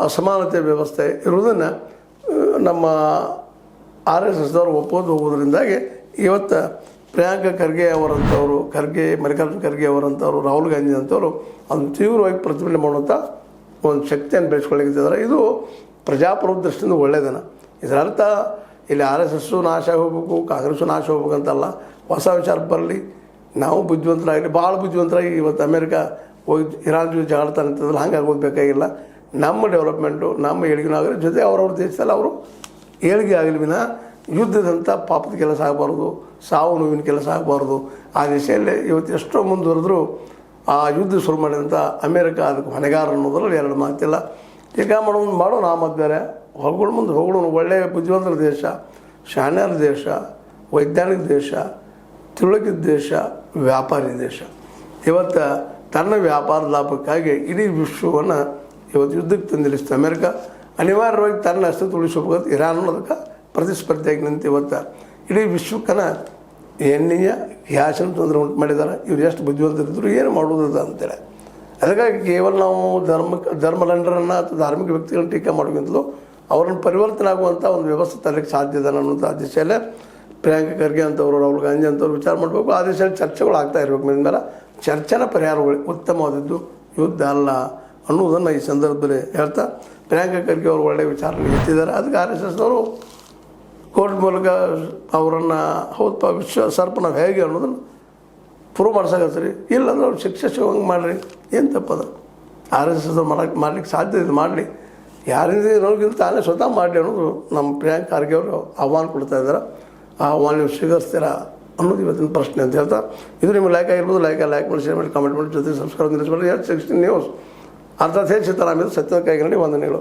ಅಸಮಾನತೆ ವ್ಯವಸ್ಥೆ ಇರುವುದನ್ನು ನಮ್ಮ ಆರ್ ಎಸ್ ಎಸ್ದವರು ಒಪ್ಪೋದು ಹೋಗೋದ್ರಿಂದಾಗಿ ಇವತ್ತು ಪ್ರಿಯಾಂಕಾ ಖರ್ಗೆ ಅವರಂಥವರು ಮಲ್ಲಿಕಾರ್ಜುನ ಖರ್ಗೆ ಅವರಂಥವರು ರಾಹುಲ್ ಗಾಂಧಿ ಅಂಥವರು ಅದನ್ನು ತೀವ್ರವಾಗಿ ಪ್ರತಿಭಟನೆ ಮಾಡುವಂಥ ಒಂದು ಶಕ್ತಿಯನ್ನು ಬೆಳೆಸ್ಕೊಳ್ಳಿಕ್ಕಿದ್ದಾರೆ. ಇದು ಪ್ರಜಾಪ್ರಭುತ್ವ ದೃಷ್ಟಿಯಿಂದ ಒಳ್ಳೆಯದನ್ನ. ಇದರ ಅರ್ಥ ಇಲ್ಲಿ ಆರ್ ಎಸ್ ಎಸ್ಸು ನಾಶ ಹೋಗಬೇಕು, ಕಾಂಗ್ರೆಸ್ಸು ನಾಶ ಹೋಗ್ಬೇಕಂತಲ್ಲ. ಹೊಸ ವಿಚಾರ ಬರಲಿ, ನಾವು ಬುದ್ಧಿವಂತರಾಗಲಿ, ಭಾಳ ಬುದ್ಧಿವಂತರಾಗಿ ಇವತ್ತು ಅಮೇರಿಕ ಹೋಗಿ ಇರಾನ್ ಜೊತೆ ಜಗಳತಾನೆ ಅಂತಂದ್ರೆ ಹಂಗೆ ಆಗೋದು ನಮ್ಮ ಡೆವಲಪ್ಮೆಂಟು, ನಮ್ಮ ಏಳಿಗೆನಾಗಲಿ ಜೊತೆ ಅವ್ರವ್ರ ದೇಶದಲ್ಲಿ ಅವರು ಏಳಿಗೆ ಆಗಲಿ ವಿನ ಯುದ್ಧದಂಥ ಪಾಪದ ಕೆಲಸ ಆಗಬಾರ್ದು, ಸಾವು ನೋವಿನ ಕೆಲಸ ಆಗಬಾರ್ದು. ಆ ದಿಶೆಯಲ್ಲಿ ಇವತ್ತು ಎಷ್ಟೋ ಮುಂದುವರೆದ್ರು ಆ ಯುದ್ಧ ಶುರು ಮಾಡಿದಂಥ ಅಮೇರಿಕ ಅದಕ್ಕೆ ಹೊಣೆಗಾರ ಅನ್ನೋದ್ರಲ್ಲಿ ಎರಡು ಮಾತಿಲ್ಲ. ಈಗ ಮಾಡೋಣ ಆ ಮತ್ತು ಬೇರೆ ಮುಂದೆ ಹೊಗಳೋಣ. ಒಳ್ಳೆಯ ಬುದ್ಧಿವಂತರ ದೇಶ, ಶಾಣ್ಯರ ದೇಶ, ವೈಜ್ಞಾನಿಕ ದೇಶ, ತಿಳುಕಿದ ದೇಶ, ವ್ಯಾಪಾರಿ ದೇಶ. ಇವತ್ತು ತನ್ನ ವ್ಯಾಪಾರ ಲಾಭಕ್ಕಾಗಿ ಇಡೀ ವಿಶ್ವವನ್ನು ಇವತ್ತು ಯುದ್ಧಕ್ಕೆ ತಂದಿಳಿಸ್ತು ಅಮೇರಿಕ. ಅನಿವಾರ್ಯವಾಗಿ ತನ್ನ ಅಸ್ತಿತ್ವ ಉಳಿಸಬೇಕು ಇರಾನ್ ಅನ್ನೋದಕ್ಕೆ ಪ್ರತಿಸ್ಪರ್ಧಿಯಾಗಿ ನಿಂತು ಇವತ್ತು ಇಡೀ ವಿಶ್ವಕ್ಕನ ಎಣ್ಣೆಯ ಗ್ಯಾಸನ್ನು ತೊಂದರೆ ಉಂಟು ಮಾಡಿದ್ದಾರೆ. ಇವ್ರು ಎಷ್ಟು ಬುದ್ಧಿವಂತರಿದ್ದರು ಏನು ಮಾಡುವುದು ಅಂತೇಳಿ. ಅದಕ್ಕಾಗಿ ಕೇವಲ ನಾವು ಧರ್ಮಲಂಡರನ್ನು ಅಥವಾ ಧಾರ್ಮಿಕ ವ್ಯಕ್ತಿಗಳನ್ನ ಟೀಕೆ ಮಾಡೋಕ್ಕಿಂತಲೂ ಅವರನ್ನು ಪರಿವರ್ತನೆ ಆಗುವಂಥ ಒಂದು ವ್ಯವಸ್ಥೆ ತರಲಿಕ್ಕೆ ಸಾಧ್ಯ ಇದೆ ಅನ್ನೋಂಥ ದಿಶೆಯಲ್ಲೇ ಪ್ರಿಯಾಂಕಾ ಖರ್ಗೆ ಅಂತವರು, ರಾಹುಲ್ ಗಾಂಧಿ ಅಂತವ್ರು ವಿಚಾರ ಮಾಡಬೇಕು. ಆ ದಿಶೆಯಲ್ಲಿ ಚರ್ಚೆಗಳು ಆಗ್ತಾ ಇರಬೇಕು. ಮೇಲೆ ಚರ್ಚೆನ ಪರಿಹಾರಗಳು ಉತ್ತಮವಾದದ್ದು, ಯುದ್ಧ ಅಲ್ಲ ಅನ್ನೋದನ್ನು ಈ ಸಂದರ್ಭದಲ್ಲಿ ಹೇಳ್ತಾ ಪ್ರಿಯಾಂಕಾ ಖರ್ಗೆ ಅವರು ಒಳ್ಳೆಯ ವಿಚಾರನ ಎತ್ತಿದ್ದಾರೆ. ಅದಕ್ಕೆ ಆರ್ ಎಸ್ ಎಸ್ನವರು ಕೋರ್ಟ್ ಮೂಲಕ ಅವರನ್ನು ಹೌದಪ್ಪ ವಿಶ್ವ ಸರ್ಪ ನಾವು ಹೇಗೆ ಅನ್ನೋದನ್ನು ಪ್ರೂವ್ ಮಾಡ್ಸಕತ್ತೀರಿ. ಇಲ್ಲಾಂದ್ರೆ ಅವ್ರು ಶಿಕ್ಷೆ ಸಿಗೋಂಗೆ ಮಾಡಿರಿ, ಏನು ತಪ್ಪದ. ಆರ್ ಎಸ್ ಎಸ್ ಮಾಡ್ಲಿಕ್ಕೆ ಸಾಧ್ಯ ಇದೆ, ಮಾಡಲಿ. ಯಾರಿಂದ ನೋಡಿದ್ರೆ ತಾನೇ ಸ್ವತಃ ಮಾಡಲಿ ಅನ್ನೋದು ನಮ್ಮ ಪ್ರಿಯಾಂಕಾ ಖರ್ಗೆ ಅವರು ಆಹ್ವಾನ ಕೊಡ್ತಾ ಇದ್ದಾರೆ. ಆ ಆಹ್ವಾನ ನೀವು ಸ್ವೀಕರಿಸ್ತೀರಾ ಅನ್ನೋದು ಇವತ್ತಿನ ಪ್ರಶ್ನೆ ಅಂತ ಹೇಳ್ತಾ, ಇದು ನಿಮಗೆ ಲೈಕ್ ಆಗಿರ್ಬೋದು. ಲೈಕ್ ಮಾಡಿ, ಶೇರ್ ಮಾಡಿ, ಕಾಮೆಂಟ್ ಮಾಡಿ, ಜೊತೆ ಸಬ್ಸ್ಕ್ರೈಬ್ ಮಾಡಿ. 16 ನ್ಯೂಸ್ ಅರ್ಥಾತ್ ಹೇಳಿ ಸಿದ್ದರಾಮಯ್ಯ ಸತ್ಯದ ಕೈಗನ್ನಡಿ ವಂದನೆಗಳು.